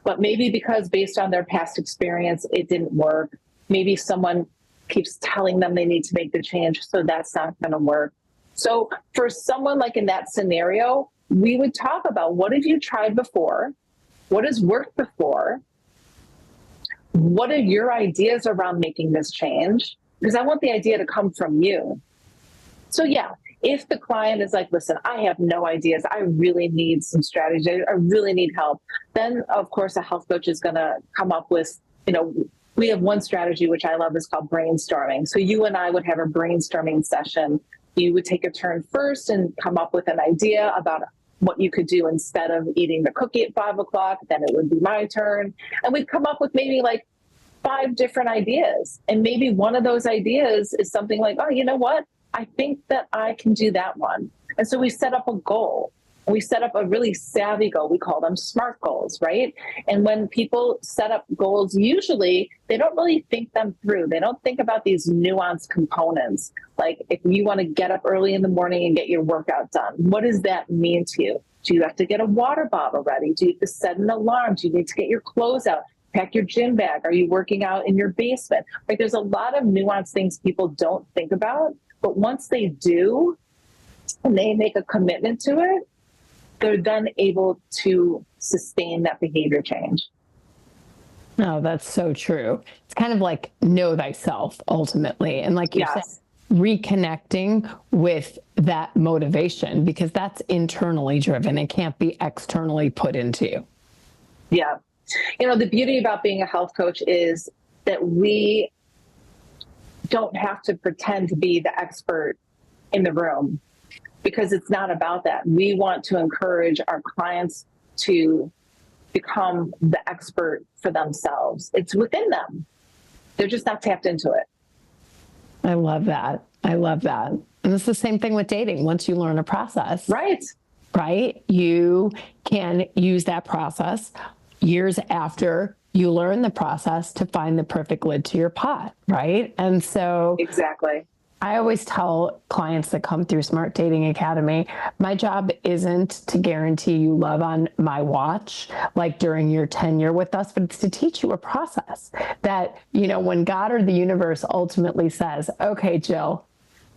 But maybe because based on their past experience, it didn't work. Maybe someone keeps telling them they need to make the change, so that's not going to work. So for someone like in that scenario, we would talk about what have you tried before? What has worked before? What are your ideas around making this change? Because I want the idea to come from you. So yeah, if the client is like, listen, I have no ideas, I really need some strategy, I really need help, then of course a health coach is going to come up with, we have one strategy, which I love, is called brainstorming. So you and I would have a brainstorming session. You would take a turn first and come up with an idea about what you could do instead of eating the cookie at 5 o'clock, then it would be my turn. And we'd come up with maybe like 5 different ideas. And maybe one of those ideas is something like, oh, you know what? I think that I can do that one. And so we set up a goal. We set up a really savvy goal. We call them SMART goals, right? And when people set up goals, usually they don't really think them through. They don't think about these nuanced components. Like if you want to get up early in the morning and get your workout done, what does that mean to you? Do you have to get a water bottle ready? Do you have to set an alarm? Do you need to get your clothes out? Pack your gym bag? Are you working out in your basement? Like there's a lot of nuanced things people don't think about. But once they do, and they make a commitment to it, they're then able to sustain that behavior change. No, that's so true. It's kind of like know thyself ultimately. And like you said, reconnecting with that motivation, because that's internally driven. It can't be externally put into you. Yeah. You know, the beauty about being a health coach is that we don't have to pretend to be the expert in the room, because it's not about that. We want to encourage our clients to become the expert for themselves. It's within them. They're just not tapped into it. I love that. I love that. And it's the same thing with dating. Once you learn a process, right, you can use that process years after you learn the process to find the perfect lid to your pot, right? And so exactly. I always tell clients that come through Smart Dating Academy, my job isn't to guarantee you love on my watch, like during your tenure with us, but it's to teach you a process that, you know, when God or the universe ultimately says, okay, Jill,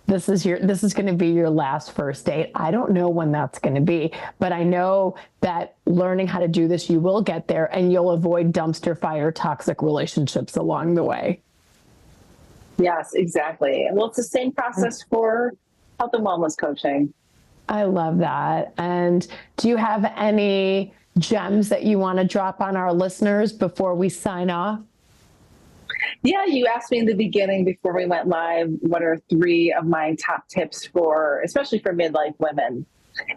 this is going to be your last first date. I don't know when that's going to be, but I know that learning how to do this, you will get there and you'll avoid dumpster fire toxic relationships along the way. Yes, exactly. Well, it's the same process for health and wellness coaching. I love that. And do you have any gems that you want to drop on our listeners before we sign off? Yeah, you asked me in the beginning before we went live, what are 3 of my top tips for, especially for midlife women?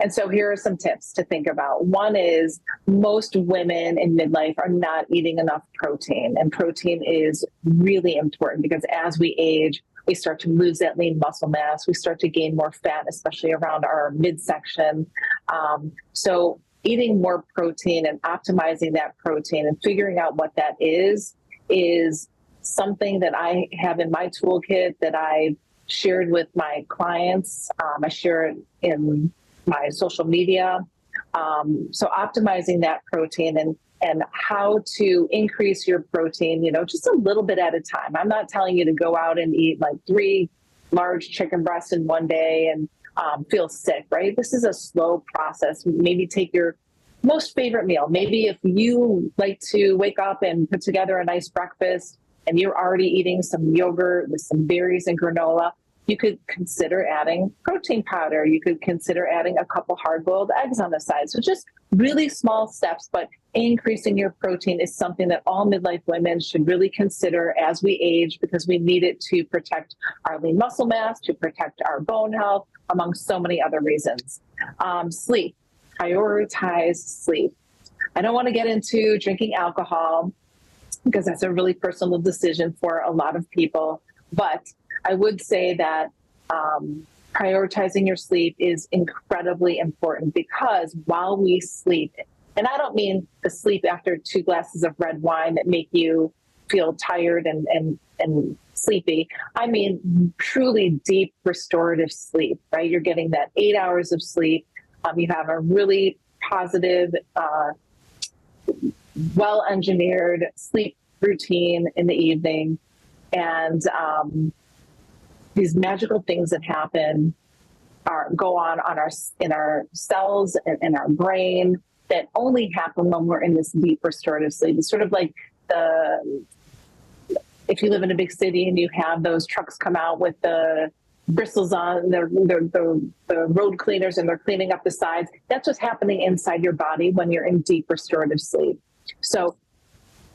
And so here are some tips to think about. One is most women in midlife are not eating enough protein, and protein is really important because as we age, we start to lose that lean muscle mass. We start to gain more fat, especially around our midsection. So eating more protein and optimizing that protein and figuring out what that is something that I have in my toolkit that I shared with my clients. I share it in my social media. So optimizing that protein and how to increase your protein, you know, just a little bit at a time. I'm not telling you to go out and eat like 3 large chicken breasts in one day and feel sick, right? This is a slow process. Maybe take your most favorite meal. Maybe if you like to wake up and put together a nice breakfast and you're already eating some yogurt with some berries and granola, you could consider adding protein powder. You could consider adding a couple hard-boiled eggs on the side. So just really small steps, but increasing your protein is something that all midlife women should really consider as we age, because we need it to protect our lean muscle mass, to protect our bone health, among so many other reasons. Sleep. Prioritize sleep. I don't want to get into drinking alcohol because that's a really personal decision for a lot of people, but I would say that prioritizing your sleep is incredibly important, because while we sleep, and I don't mean the sleep after 2 glasses of red wine that make you feel tired and sleepy. I mean truly deep restorative sleep, right? You're getting that 8 hours of sleep. You have a really positive, well-engineered sleep routine in the evening. And these magical things that happen go on in our cells and in our brain that only happen when we're in this deep restorative sleep. It's sort of like if you live in a big city and you have those trucks come out with the bristles on, the road cleaners, and they're cleaning up the sides. That's what's happening inside your body when you're in deep restorative sleep. So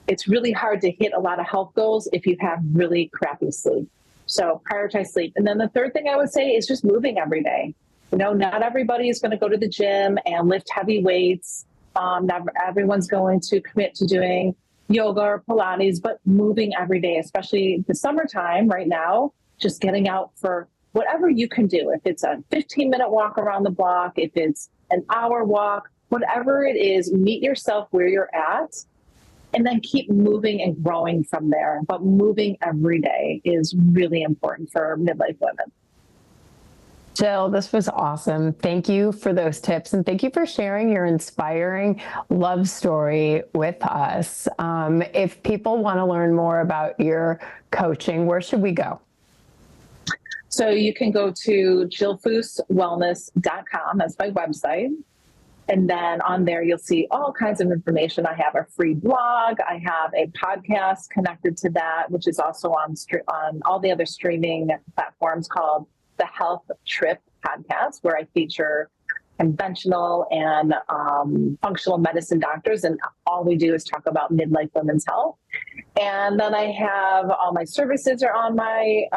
it's really hard to hit a lot of health goals if you have really crappy sleep. So prioritize sleep. And then the third thing I would say is just moving every day. Not everybody is going to go to the gym and lift heavy weights. Not everyone's going to commit to doing yoga or Pilates, but moving every day, especially the summertime right now, just getting out for whatever you can do. If it's a 15-minute walk around the block, if it's an hour walk, whatever it is, meet yourself where you're at and then keep moving and growing from there. But moving every day is really important for midlife women. Jill, this was awesome. Thank you for those tips. And thank you for sharing your inspiring love story with us. If people want to learn more about your coaching, where should we go? So you can go to jillfooswellness.com. That's my website. And then on there, you'll see all kinds of information. I have a free blog. I have a podcast connected to that, which is also on all the other streaming platforms, called the Health Trip Podcast, where I feature conventional and functional medicine doctors, and all we do is talk about midlife women's health. And then I have all my services are on my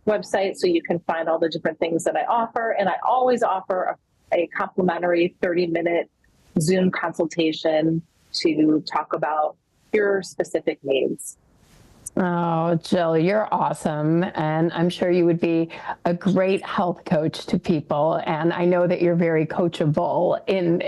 website, so you can find all the different things that I offer. And I always offer a complimentary 30-minute Zoom consultation to talk about your specific needs. Oh, Jill, you're awesome. And I'm sure you would be a great health coach to people. And I know that you're very coachable in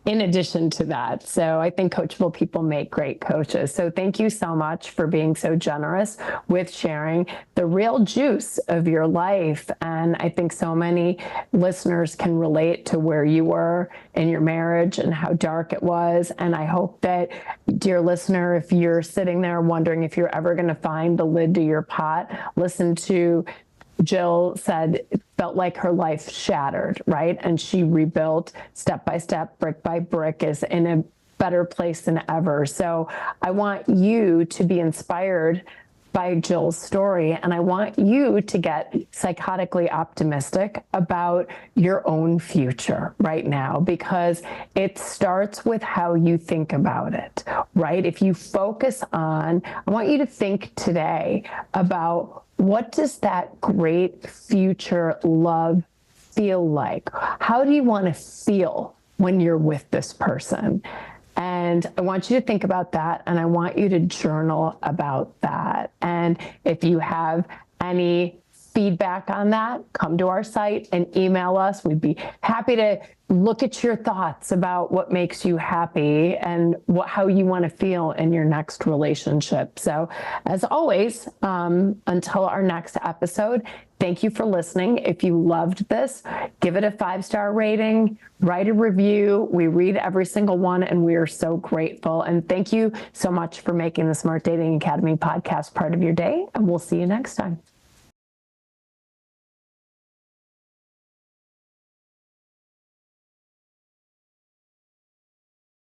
addition to that. So I think coachable people make great coaches. So thank you so much for being so generous with sharing the real juice of your life. And I think so many listeners can relate to where you were in your marriage and how dark it was. And I hope that, dear listener, if you're sitting there wondering if you're ever going to find the lid to your pot, listen to Jill said it felt like her life shattered, right? And she rebuilt step by step, brick by brick, is in a better place than ever. So I want you to be inspired by Jill's story. And I want you to get psychotically optimistic about your own future right now, because it starts with how you think about it, right? If you focus on, I want you to think today about, what does that great future love feel like? How do you want to feel when you're with this person? And I want you to think about that, and I want you to journal about that. And if you have any feedback on that, come to our site and email us. We'd be happy to look at your thoughts about what makes you happy and how you want to feel in your next relationship. So as always, until our next episode, thank you for listening. If you loved this, give it a 5-star rating, write a review. We read every single one, and we are so grateful. And thank you so much for making the Smart Dating Academy podcast part of your day, and we'll see you next time.